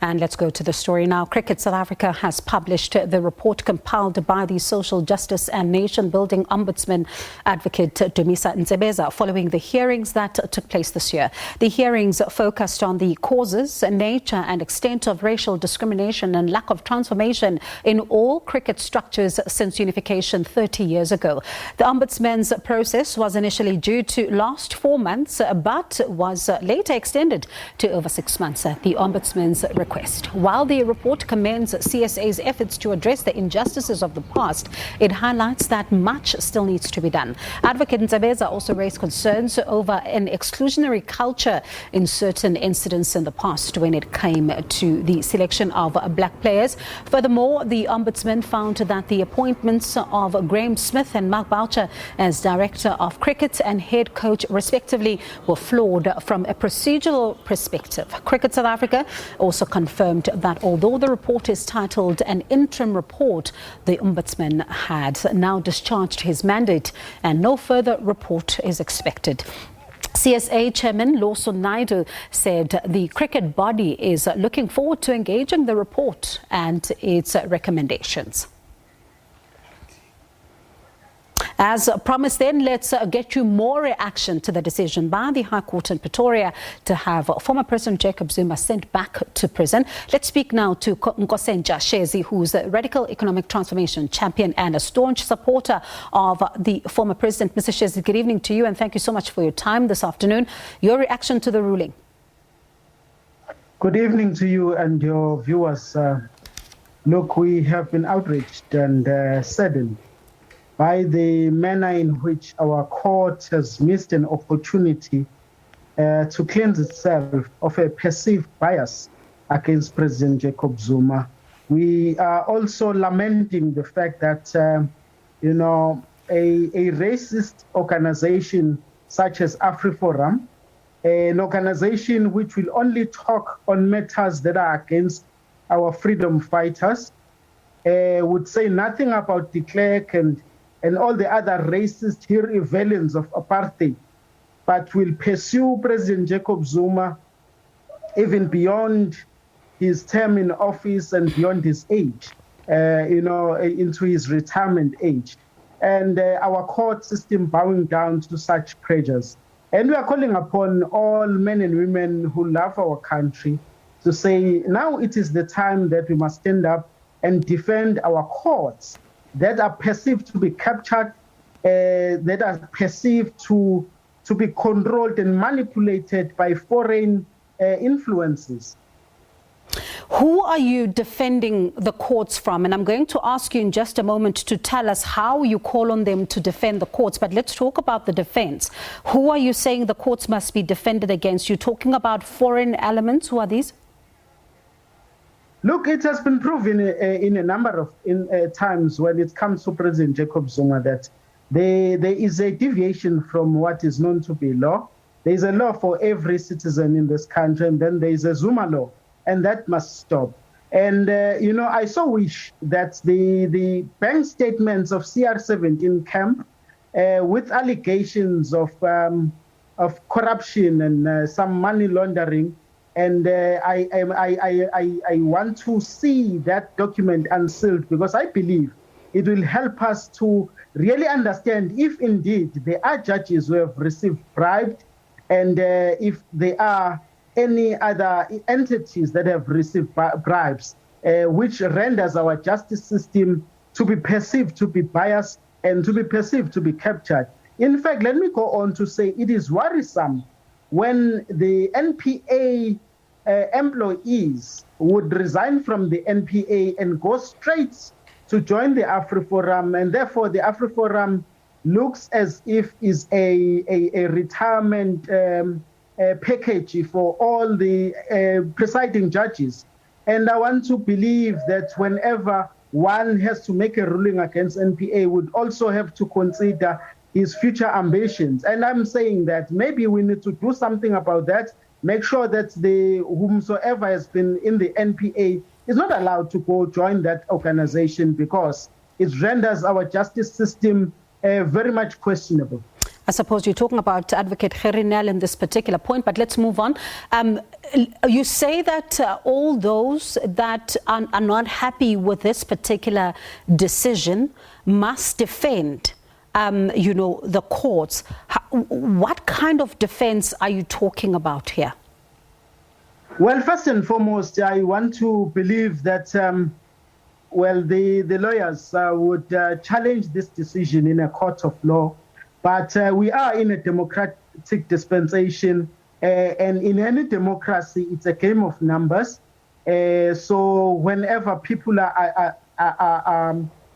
And let's go to the story now. Cricket South Africa has published the report compiled by the Social Justice and Nation Building Ombudsman Advocate Dumisa Ntsebeza following the hearings that took place this year. The hearings focused on the causes, nature and extent of racial discrimination and lack of transformation in all cricket structures since unification 30 years ago. The Ombudsman's process was initially due to last 4 months but was later extended to over 6 months at the Ombudsman's request. While the report commends CSA's efforts to address the injustices of the past, it highlights that much still needs to be done. Advocate Ntsebeza also raised concerns over an exclusionary culture in certain incidents in the past when it came to the selection of black players. Furthermore, the Ombudsman found that the appointments of Graham Smith and Mark Boucher as Director of Cricket and Head Coach respectively were flawed from a procedural perspective. Cricket South Africa also confirmed that although the report is titled an interim report, the Ombudsman had now discharged his mandate and no further report is expected. CSA Chairman Lawson Naidu said the cricket body is looking forward to engaging the report and its recommendations. As promised then, let's get you more reaction to the decision by the High Court in Pretoria to have former President Jacob Zuma sent back to prison. Let's speak now to Nkosentsha Shezi, who's a radical economic transformation champion and a staunch supporter of the former president. Mr. Shezi, good evening to you and thank you so much for your time this afternoon. Your reaction to the ruling? Good evening to you and your viewers. Look, we have been outraged and saddened by the manner in which our court has missed an opportunity to cleanse itself of a perceived bias against President Jacob Zuma. We are also lamenting the fact that, a racist organization such as AfriForum, an organization which will only talk on matters that are against our freedom fighters, would say nothing about de Klerk and all the other racist irrelevance of apartheid, but will pursue President Jacob Zuma even beyond his term in office and beyond his age, into his retirement age. And our court system bowing down to such pressures. And we are calling upon all men and women who love our country to say, now it is the time that we must stand up and defend our courts that are perceived to be captured, that are perceived to be controlled and manipulated by foreign influences. Who are you defending the courts from? And I'm going to ask you in just a moment to tell us how you call on them to defend the courts. But let's talk about the defense. Who are you saying the courts must be defended against? You're talking about foreign elements. Who are these? Look, it has been proven in a number of times when it comes to President Jacob Zuma that there is a deviation from what is known to be law. There is a law for every citizen in this country, and then there is a Zuma law, and that must stop. And, I so wish that the bank statements of CR17 camp with allegations of corruption and some money laundering, and I want to see that document unsealed because I believe it will help us to really understand if indeed there are judges who have received bribes and if there are any other entities that have received bribes, which renders our justice system to be perceived to be biased and to be perceived to be captured. In fact, let me go on to say it is worrisome when the NPA employees would resign from the NPA and go straight to join the AfriForum, and therefore the AfriForum looks as if is a retirement package for all the presiding judges. And I want to believe that whenever one has to make a ruling against NPA, would also have to consider his future ambitions. And I'm saying that maybe we need to do something about that, make sure that whomsoever has been in the NPA is not allowed to go join that organization because it renders our justice system very much questionable. I suppose you're talking about Advocate Gerinel in this particular point, but let's move on. You say that all those that are not happy with this particular decision must defend, the courts. What kind of defense are you talking about here? Well, first and foremost, I want to believe that, the lawyers would challenge this decision in a court of law. But we are in a democratic dispensation, and in any democracy, it's a game of numbers. So whenever people do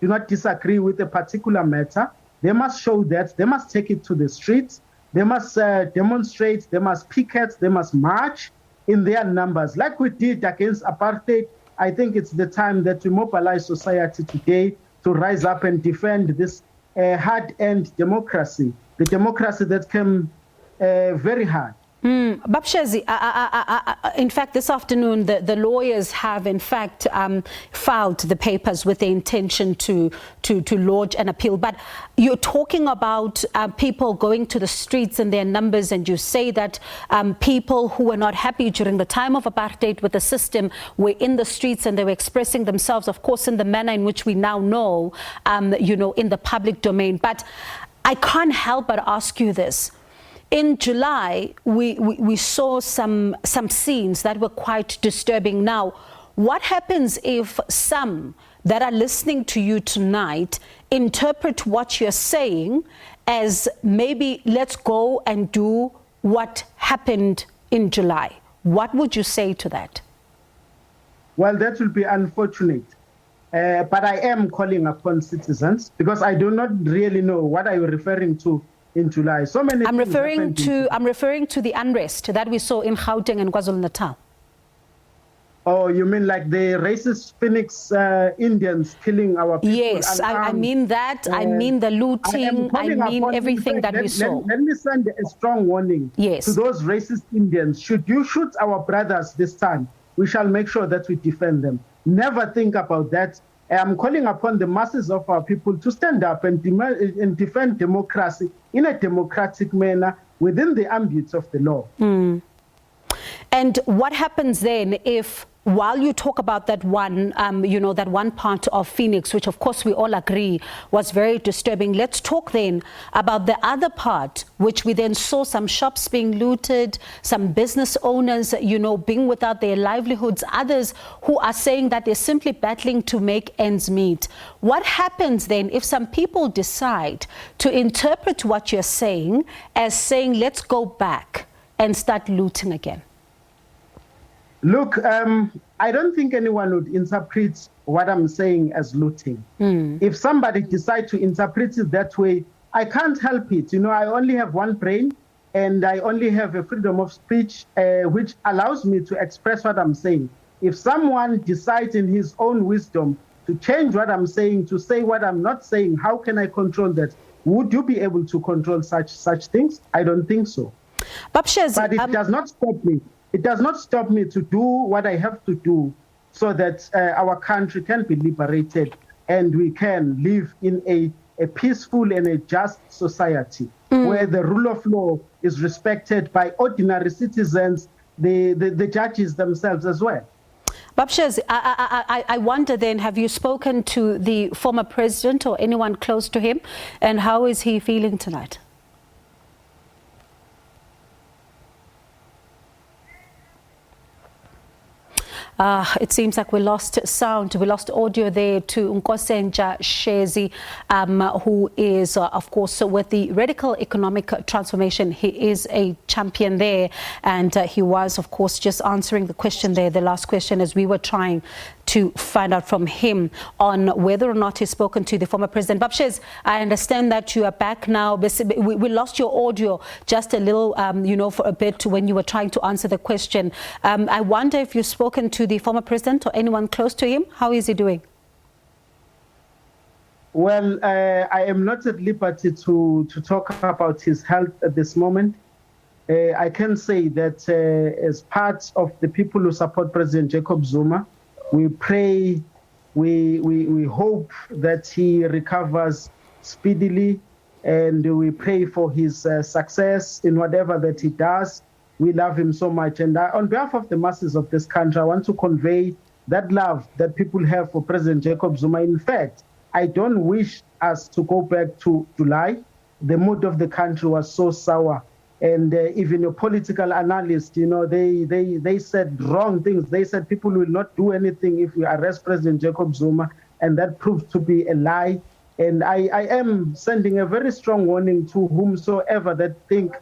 not disagree with a particular matter, they must show that, they must take it to the streets, they must demonstrate, they must picket, they must march in their numbers. Like we did against apartheid, I think it's the time that we mobilize society today to rise up and defend this hard-earned democracy, the democracy that came very hard. Shezi, in fact, this afternoon, the lawyers have, in fact, filed the papers with the intention to lodge an appeal. But you're talking about people going to the streets in their numbers, and you say that people who were not happy during the time of apartheid with the system were in the streets and they were expressing themselves, of course, in the manner in which we now know, in the public domain. But I can't help but ask you this. In July, we saw some scenes that were quite disturbing. Now, what happens if some that are listening to you tonight interpret what you're saying as maybe let's go and do what happened in July? What would you say to that? Well, that will be unfortunate. But I am calling upon citizens because I do not really know what are you referring to in July. So many. I'm referring to the unrest that we saw in Gauteng and KwaZulu-Natal. Oh, you mean like the racist Phoenix Indians killing our people? Yes, I mean that. I mean the looting. I mean everything that we saw. Let me send a strong warning to those racist Indians. Should you shoot our brothers this time, we shall make sure that we defend them. Never think about that. I'm calling upon the masses of our people to stand up and defend democracy in a democratic manner within the ambit of the law. And what happens then if, while you talk about that one, that one part of Phoenix, which of course we all agree was very disturbing, let's talk then about the other part, which we then saw some shops being looted, some business owners, being without their livelihoods, others who are saying that they're simply battling to make ends meet. What happens then if some people decide to interpret what you're saying as saying, let's go back and start looting again? Look, I don't think anyone would interpret what I'm saying as looting. If somebody decides to interpret it that way, I can't help it. I only have one brain and I only have a freedom of speech, which allows me to express what I'm saying. If someone decides in his own wisdom to change what I'm saying, to say what I'm not saying, how can I control that? Would you be able to control such things? I don't think so. But it does not stop me. It does not stop me to do what I have to do so that our country can be liberated and we can live in a peaceful and a just society where the rule of law is respected by ordinary citizens, the judges themselves as well. Shezi, I wonder then, have you spoken to the former president or anyone close to him, and how is he feeling tonight? It seems like we lost sound, we lost audio there to Nkosentsha Shezi, who is, of course, with the radical economic transformation. He is a champion there, and he was, of course, just answering the question there, the last question, as we were trying to find out from him on whether or not he's spoken to the former president. Shezi, I understand that you are back now. We lost your audio just a little, for a bit when you were trying to answer the question. I wonder if you've spoken to the former president or anyone close to him. How is he doing? Well, I am not at liberty to talk about his health at this moment. I can say that as part of the people who support President Jacob Zuma, we pray, we hope that he recovers speedily and we pray for his success in whatever that he does. We love him so much. And on behalf of the masses of this country, I want to convey that love that people have for President Jacob Zuma. In fact, I don't wish us to go back to July. The mood of the country was so sour. And even your political analysts, they said wrong things. They said people will not do anything if we arrest President Jacob Zuma. And that proved to be a lie. And I am sending a very strong warning to whomsoever that think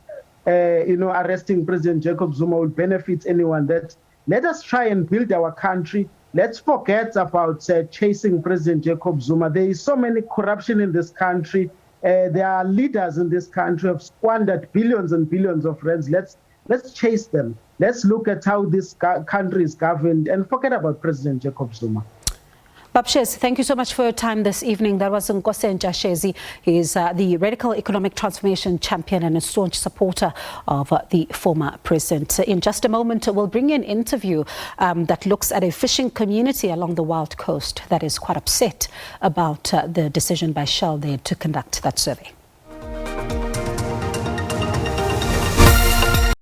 arresting President Jacob Zuma will benefit anyone. That let us try and build our country. Let's forget about chasing President Jacob Zuma. There is so many corruption in this country. There are leaders in this country who have squandered billions and billions of rands. Let's chase them. Let's look at how this country is governed and forget about President Jacob Zuma. Shezi, thank you so much for your time this evening. That was Nkosentsha Shezi. He is the radical economic transformation champion and a staunch supporter of the former president. In just a moment, we'll bring you an interview that looks at a fishing community along the Wild Coast that is quite upset about the decision by Shell there to conduct that survey.